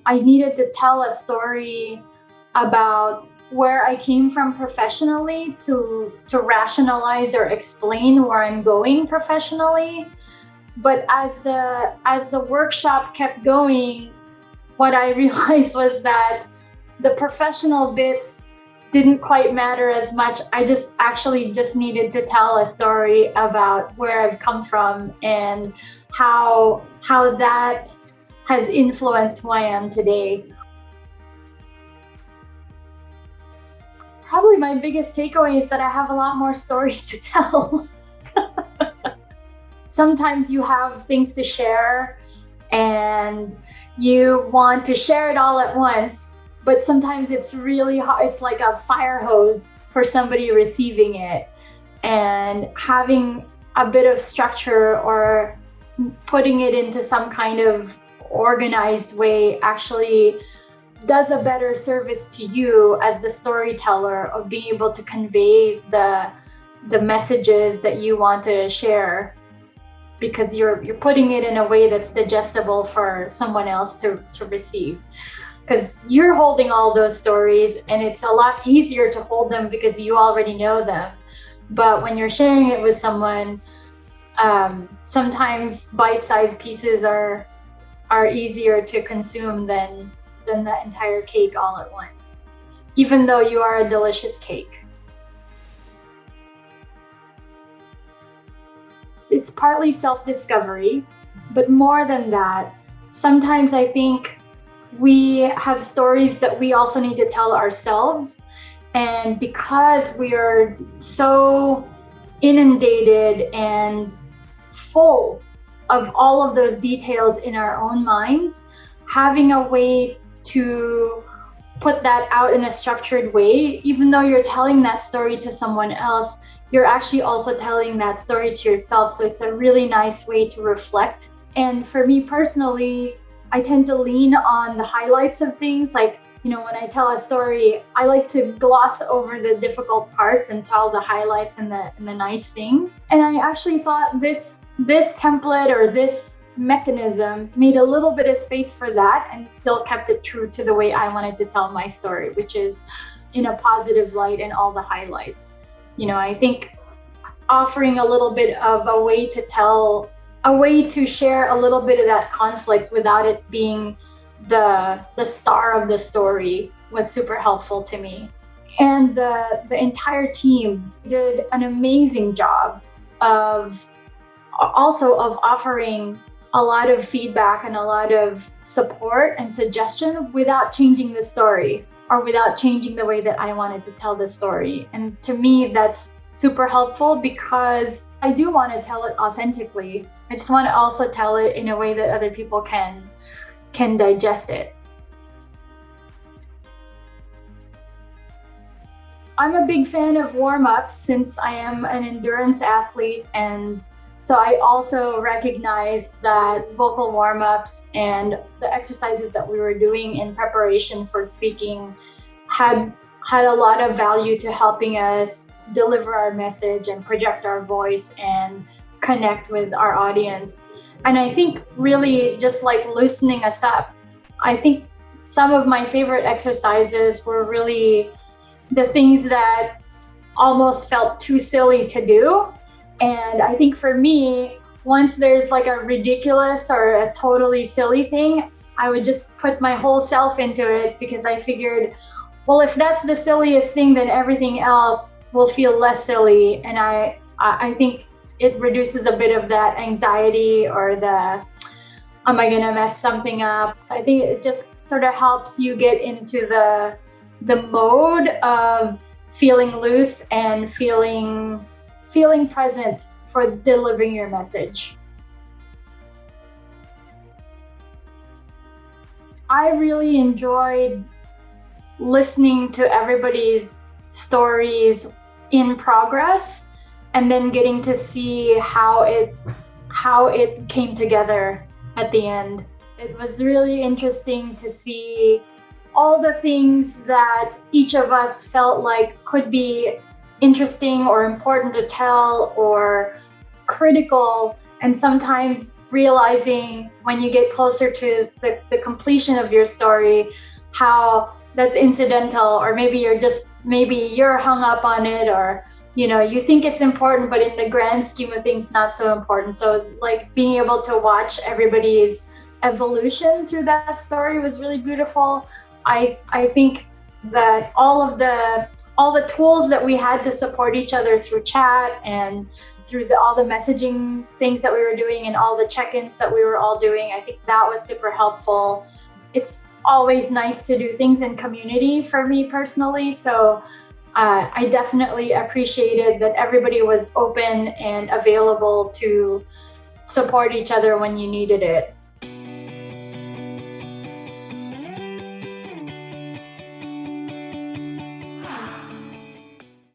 I needed to tell a story about where I came from professionally to rationalize or explain where I'm going professionally. But as the workshop kept going, what I realized was that the professional bits didn't quite matter as much. I just needed to tell a story about where I've come from and how that has influenced who I am today. Probably my biggest takeaway is that I have a lot more stories to tell. Sometimes you have things to share and you want to share it all at once, but sometimes it's really hard. It's like a fire hose for somebody receiving it, and having a bit of structure or putting it into some kind of organized way actually does a better service to you as the storyteller of being able to convey the messages that you want to share, because you're putting it in a way that's digestible for someone else to receive. Because you're holding all those stories and it's a lot easier to hold them because you already know them. But when you're sharing it with someone, sometimes bite-sized pieces are easier to consume than the entire cake all at once, even though you are a delicious cake. It's partly self-discovery, but more than that, sometimes I think we have stories that we also need to tell ourselves. And because we are so inundated and full of all of those details in our own minds, having a way to put that out in a structured way, even though you're telling that story to someone else, you're actually also telling that story to yourself. So it's a really nice way to reflect. And for me personally, I tend to lean on the highlights of things. Like, when I tell a story, I like to gloss over the difficult parts and tell the highlights and the nice things. And I actually thought this template or this mechanism made a little bit of space for that and still kept it true to the way I wanted to tell my story, which is in a positive light and all the highlights. I think offering a little bit of a way to share a little bit of that conflict without it being the star of the story was super helpful to me. And the entire team did an amazing job of offering a lot of feedback and a lot of support and suggestion without changing the story or without changing the way that I wanted to tell the story. And to me, that's super helpful because I do want to tell it authentically. I just want to also tell it in a way that other people can digest it. I'm a big fan of warm-ups since I am an endurance athlete, and so I also recognize that vocal warm-ups and the exercises that we were doing in preparation for speaking had a lot of value to helping us deliver our message and project our voice and connect with our audience. And I think really just like loosening us up, I think some of my favorite exercises were really the things that almost felt too silly to do. And I think for me, once there's like a ridiculous or a totally silly thing, I would just put my whole self into it because I figured, well, if that's the silliest thing, then everything else will feel less silly. And I think it reduces a bit of that anxiety or the, am I gonna mess something up? I think it just sort of helps you get into the mode of feeling loose and feeling present for delivering your message. I really enjoyed listening to everybody's stories in progress and then getting to see how it came together at the end. It was really interesting to see all the things that each of us felt like could be interesting or important to tell or critical, and sometimes realizing when you get closer to the completion of your story, how that's incidental, or maybe you're hung up on it, or you think it's important, but in the grand scheme of things, not so important. So like being able to watch everybody's evolution through that story was really beautiful. I think that all the tools that we had to support each other through chat and through all the messaging things that we were doing and all the check-ins that we were all doing, I think that was super helpful. It's always nice to do things in community for me personally. So I definitely appreciated that everybody was open and available to support each other when you needed it.